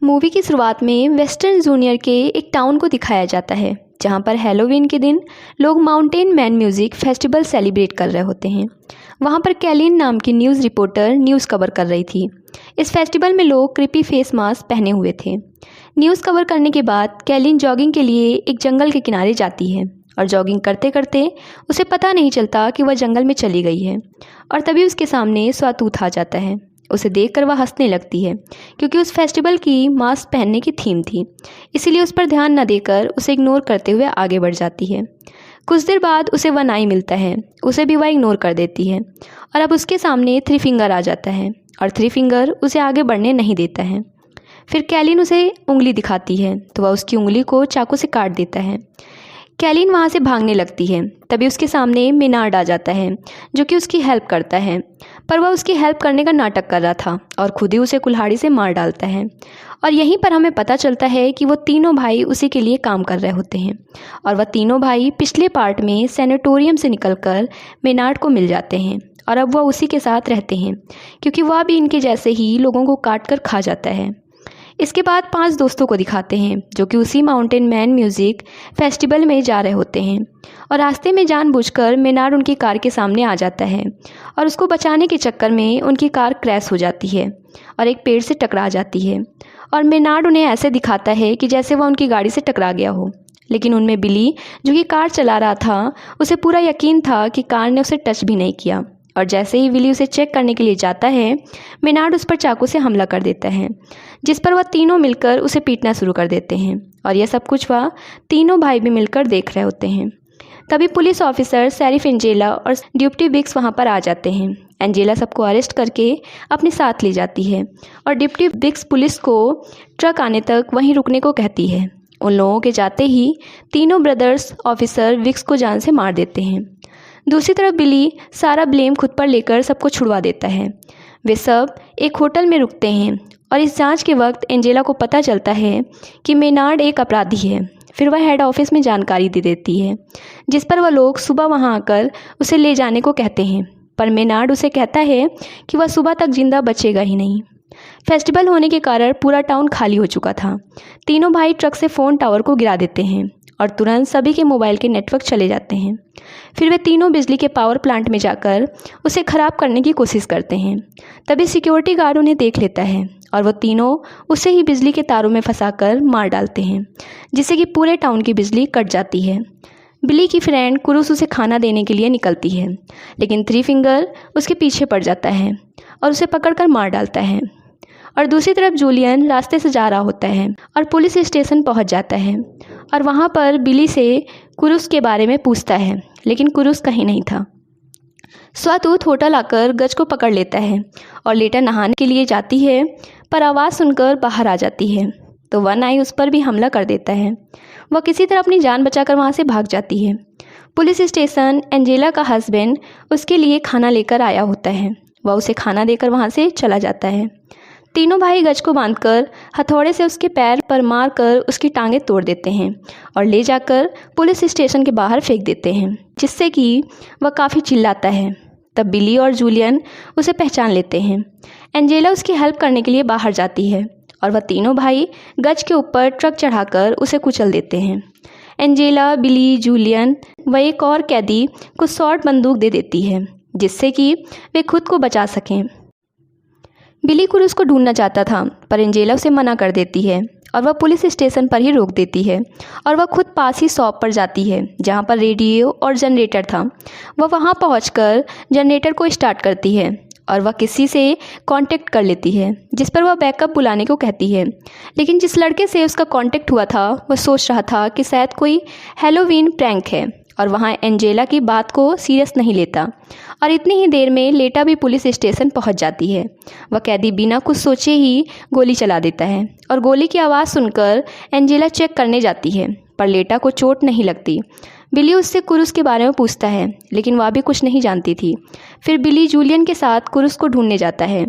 Movie की शुरुआत में वेस्टर्न जूनियर के एक टाउन को दिखाया जाता है जहां पर हैलोवीन के दिन लोग mountain man music festival celebrate कर रहे होते हैं। वहां पर कैलिन नाम की न्यूज़ रिपोर्टर न्यूज़ कवर कर रही थी। इस फेस्टिवल में लोग क्रिपी फेस मास्क पहने हुए थे। न्यूज़ कवर करने के बाद कैलिन जॉगिंग के लिए एक जंगल के किनारे जाती है और जॉगिंग करते करते उसे पता नहीं चलता कि वह जंगल में चली गई है और तभी उसके सामने स्वातूत आ जाता है। उसे देखकर वह हंसने लगती है क्योंकि उस फेस्टिवल की मास्क पहनने की थीम थी, इसीलिए उस पर ध्यान न देकर उसे इग्नोर करते हुए आगे बढ़ जाती है। कुछ देर बाद उसे वह नाई मिलता है, उसे भी वह इग्नोर कर देती है और अब उसके सामने थ्री फिंगर आ जाता है और थ्री फिंगर उसे आगे बढ़ने नहीं देता है। फिर कैलिन उसे उंगली दिखाती है तो वह उसकी उंगली को चाकू से काट देता है। कैलिन वहाँ से भागने लगती है, तभी उसके सामने मेनार्ड आ जाता है जो कि उसकी हेल्प करता है, पर वह उसकी हेल्प करने का नाटक कर रहा था और खुद ही उसे कुल्हाड़ी से मार डालता है। और यहीं पर हमें पता चलता है कि वो तीनों भाई उसी के लिए काम कर रहे होते हैं और वह तीनों भाई पिछले पार्ट में सैनिटोरियम से निकलकर मेनार्ड को मिल जाते हैं और अब वह उसी के साथ रहते हैं क्योंकि वह भी इनके जैसे ही लोगों को काट कर खा जाता है। इसके बाद 5 दोस्तों को दिखाते हैं जो कि उसी माउंटेन मैन म्यूज़िक फेस्टिवल में जा रहे होते हैं और रास्ते में जानबूझकर मेनार्ड उनकी कार के सामने आ जाता है और उसको बचाने के चक्कर में उनकी कार क्रैश हो जाती है और एक पेड़ से टकरा जाती है और मेनार्ड उन्हें ऐसे दिखाता है कि जैसे वह उनकी गाड़ी से टकरा गया हो, लेकिन उनमें बिली जो कि कार चला रहा था उसे पूरा यकीन था कि कार ने उसे टच भी नहीं किया और जैसे ही विली उसे चेक करने के लिए जाता है मेनार्ड उस पर चाकू से हमला कर देता है, जिस पर वह तीनों मिलकर उसे पीटना शुरू कर देते हैं और यह सब कुछ वह तीनों भाई भी मिलकर देख रहे होते हैं। तभी पुलिस ऑफिसर शेरिफ एंजेला और डिप्टी बिग्स वहां पर आ जाते हैं। एंजेला सबको अरेस्ट करके अपने साथ ले जाती है और डिप्टी बिग्स पुलिस को ट्रक आने तक वहीं रुकने को कहती है। उन लोगों के जाते ही तीनों ब्रदर्स ऑफिसर विग्स को जान से मार देते हैं। दूसरी तरफ बिली सारा ब्लेम खुद पर लेकर सबको छुड़वा देता है। वे सब एक होटल में रुकते हैं और इस जांच के वक्त एंजेला को पता चलता है कि मेनार्ड एक अपराधी है। फिर वह हेड ऑफिस में जानकारी दे देती है, जिस पर वह लोग सुबह वहां आकर उसे ले जाने को कहते हैं, पर मेनार्ड उसे कहता है कि वह सुबह तक जिंदा बचेगा ही नहीं। फेस्टिवल होने के कारण पूरा टाउन खाली हो चुका था। तीनों भाई ट्रक से फ़ोन टावर को गिरा देते हैं और तुरंत सभी के मोबाइल के नेटवर्क चले जाते हैं। फिर वे तीनों बिजली के पावर प्लांट में जाकर उसे ख़राब करने की कोशिश करते हैं। तभी सिक्योरिटी गार्ड उन्हें देख लेता है और वो तीनों उसे ही बिजली के तारों में फंसाकर मार डालते हैं, जिससे कि पूरे टाउन की बिजली कट जाती है। बिली की फ्रेंड कुरुस उसे खाना देने के लिए निकलती है, लेकिन थ्री फिंगर उसके पीछे पड़ जाता है और उसे पकड़कर मार डालता है। और दूसरी तरफ जूलियन रास्ते से जा रहा होता है और पुलिस स्टेशन पहुंच जाता है और वहां पर बिली से कुरुस के बारे में पूछता है, लेकिन कुरुस कहीं नहीं था। स्वातूत होटल आकर गज को पकड़ लेता है और लेटर नहाने के लिए जाती है, पर आवाज़ सुनकर बाहर आ जाती है तो वह नाई उस पर भी हमला कर देता है। वह किसी तरह अपनी जान बचाकर वहां से भाग जाती है। पुलिस स्टेशन एंजेला का हस्बैंड उसके लिए खाना लेकर आया होता है। वह उसे खाना देकर वहां से चला जाता है। तीनों भाई गज को बांधकर हथौड़े से उसके पैर पर मारकर उसकी टांगें तोड़ देते हैं और ले जाकर पुलिस स्टेशन के बाहर फेंक देते हैं, जिससे कि वह काफ़ी चिल्लाता है। तब बिली और जूलियन उसे पहचान लेते हैं। एंजेला उसकी हेल्प करने के लिए बाहर जाती है और वह तीनों भाई गज के ऊपर ट्रक चढ़ाकर उसे कुचल देते हैं। एंजेला, बिली, जूलियन व एक और कैदी को शॉर्ट बंदूक दे देती है, जिससे कि वे खुद को बचा सकें। बिली कुरुस को ढूंढना चाहता था, पर एंजेला उसे मना कर देती है और वह पुलिस स्टेशन पर ही रोक देती है और वह खुद पास ही शॉप पर जाती है जहां पर रेडियो और जनरेटर था। वह वहां पहुंचकर जनरेटर को स्टार्ट करती है और वह किसी से कांटेक्ट कर लेती है, जिस पर वह बैकअप बुलाने को कहती है। लेकिन जिस लड़के से उसका कांटेक्ट हुआ था वह सोच रहा था कि शायद कोई हैलोवीन प्रैंक है और वहाँ एंजेला की बात को सीरियस नहीं लेता और इतनी ही देर में लेटा भी पुलिस स्टेशन पहुँच जाती है। वह कैदी बिना कुछ सोचे ही गोली चला देता है और गोली की आवाज़ सुनकर एंजेला चेक करने जाती है, पर लेटा को चोट नहीं लगती। बिली उससे कुरुस के बारे में पूछता है, लेकिन वह भी कुछ नहीं जानती थी। फिर बिली जूलियन के साथ कुरुस को ढूंढने जाता है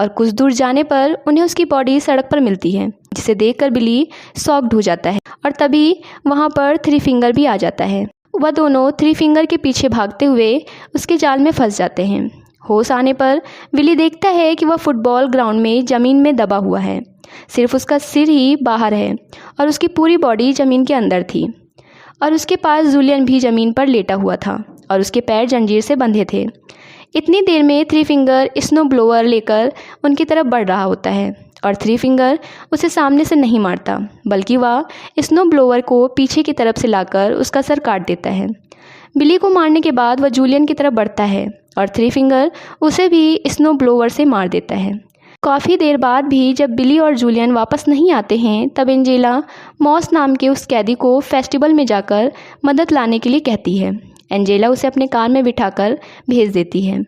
और कुछ दूर जाने पर उन्हें उसकी बॉडी सड़क पर मिलती है, जिसे देखकर बिली शॉक्ड हो जाता है और तभी वहाँ पर थ्री फिंगर भी आ जाता है। वह दोनों थ्री फिंगर के पीछे भागते हुए उसके जाल में फंस जाते हैं। होश आने पर विली देखता है कि वह फुटबॉल ग्राउंड में ज़मीन में दबा हुआ है सिर्फ उसका सिर ही बाहर है और उसकी पूरी बॉडी ज़मीन के अंदर थी। और उसके पास जूलियन भी ज़मीन पर लेटा हुआ था और उसके पैर जंजीर से बंधे थे। इतनी देर में थ्री फिंगर स्नो ब्लोअर लेकर उनकी तरफ बढ़ रहा होता है और थ्री फिंगर उसे सामने से नहीं मारता, बल्कि वह स्नो ब्लोअर को पीछे की तरफ से लाकर उसका सर काट देता है। बिली को मारने के बाद वह जूलियन की तरफ बढ़ता है और थ्री फिंगर उसे भी स्नो ब्लोअर से मार देता है। काफ़ी देर बाद भी जब बिली और जूलियन वापस नहीं आते हैं, तब एंजेला मॉस नाम के उस कैदी को फेस्टिवल में जाकर मदद लाने के लिए कहती है। एंजेला उसे अपने कार में बिठाकर भेज देती है।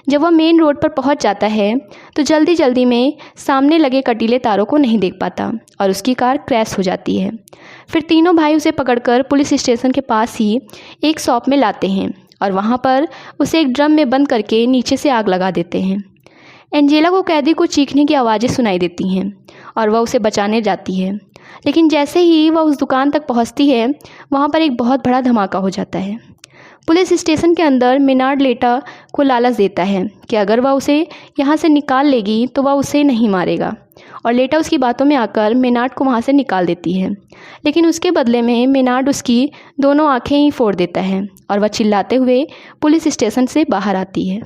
जब वह मेन रोड पर पहुंच जाता है तो जल्दी जल्दी में सामने लगे कटीले तारों को नहीं देख पाता और उसकी कार क्रैश हो जाती है। फिर तीनों भाई उसे पकड़कर पुलिस स्टेशन के पास ही एक शॉप में लाते हैं और वहां पर उसे एक ड्रम में बंद करके नीचे से आग लगा देते हैं। एंजेला को कैदी को चीखने की आवाज़ें सुनाई देती हैं और वह उसे बचाने जाती है, लेकिन जैसे ही वह उस दुकान तक पहुंचती है वहां पर एक बहुत बड़ा धमाका हो जाता है। पुलिस स्टेशन के अंदर मेनार्ड लेटा को लालच देता है कि अगर वह उसे यहाँ से निकाल लेगी तो वह उसे नहीं मारेगा, और लेटा उसकी बातों में आकर मेनार्ड को वहाँ से निकाल देती है। लेकिन उसके बदले में मेनार्ड उसकी दोनों आँखें ही फोड़ देता है और वह चिल्लाते हुए पुलिस स्टेशन से बाहर आती है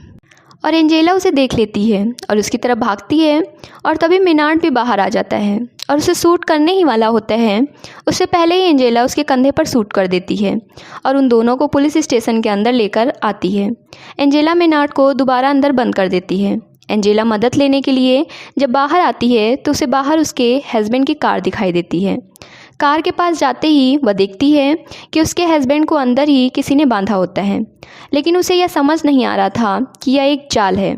और एंजेला उसे देख लेती है और उसकी तरफ भागती है। और तभी मेनार्ड भी बाहर आ जाता है और उसे शूट करने ही वाला होता है। उससे पहले ही एंजेला उसके कंधे पर शूट कर देती है और उन दोनों को पुलिस स्टेशन के अंदर लेकर आती है। एंजेला मेनार्ड को दोबारा अंदर बंद कर देती है। एंजेला मदद लेने के लिए जब बाहर आती है तो उसे बाहर उसके हस्बैंड की कार दिखाई देती है। कार के पास जाते ही वह देखती है कि उसके हस्बैंड को अंदर ही किसी ने बांधा होता है, लेकिन उसे यह समझ नहीं आ रहा था कि यह एक चाल है।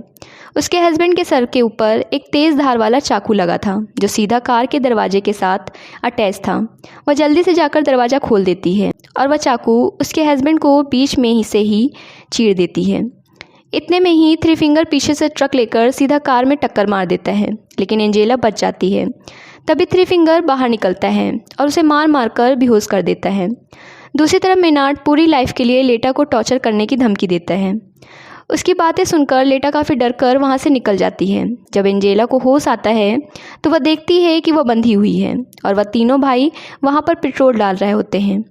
उसके हस्बैंड के सर के ऊपर एक तेज़ धार वाला चाकू लगा था जो सीधा कार के दरवाजे के साथ अटैच था। वह जल्दी से जाकर दरवाज़ा खोल देती है और वह चाकू उसके हस्बैंड को बीच में ही से ही चीर देती है। इतने में ही थ्री फिंगर पीछे से ट्रक लेकर सीधा कार में टक्कर मार देता है, लेकिन एंजेला बच जाती है। तभी थ्री फिंगर बाहर निकलता है और उसे मार मार कर बेहोश कर देता है। दूसरी तरफ मेनार्ड पूरी लाइफ के लिए लेटा को टॉर्चर करने की धमकी देता है। उसकी बातें सुनकर लेटा काफ़ी डर कर वहाँ से निकल जाती है। जब एंजेला को होश आता है तो वह देखती है कि वह बंधी हुई है और वह तीनों भाई वहाँ पर पेट्रोल डाल रहे होते हैं।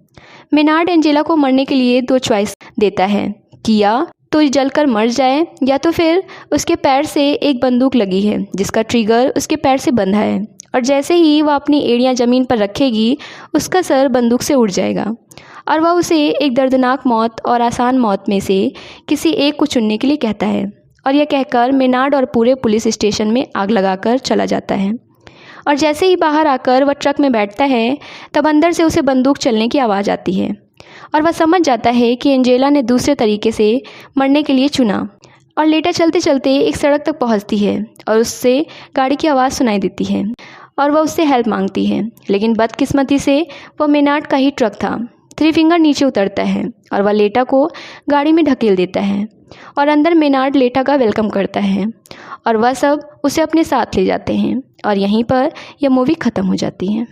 मेनार्ड एंजेला को मरने के लिए दो चॉइस देता है कि या तो जलकर मर जाए या तो फिर उसके पैर से एक बंदूक लगी है जिसका ट्रिगर उसके पैर से बंधा है, और जैसे ही वह अपनी एड़ियाँ ज़मीन पर रखेगी उसका सर बंदूक से उड़ जाएगा और वह उसे एक दर्दनाक मौत और आसान मौत में से किसी एक को चुनने के लिए कहता है। और यह कहकर मेनार्ड और पूरे पुलिस स्टेशन में आग लगाकर चला जाता है। और जैसे ही बाहर आकर वह ट्रक में बैठता है तब अंदर से उसे बंदूक चलने की आवाज़ आती है और वह समझ जाता है कि एंजेला ने दूसरे तरीके से मरने के लिए चुना। और लेटा चलते चलते एक सड़क तक पहुंचती है और उससे गाड़ी की आवाज़ सुनाई देती है और वह उससे हेल्प मांगती है, लेकिन बदकिस्मती से वह मेनार्ड का ही ट्रक था। थ्री फिंगर नीचे उतरता है और वह लेटा को गाड़ी में ढकेल देता है और अंदर मेनार्ड लेटा का वेलकम करता है और वह सब उसे अपने साथ ले जाते हैं और यहीं पर यह मूवी ख़त्म हो जाती है।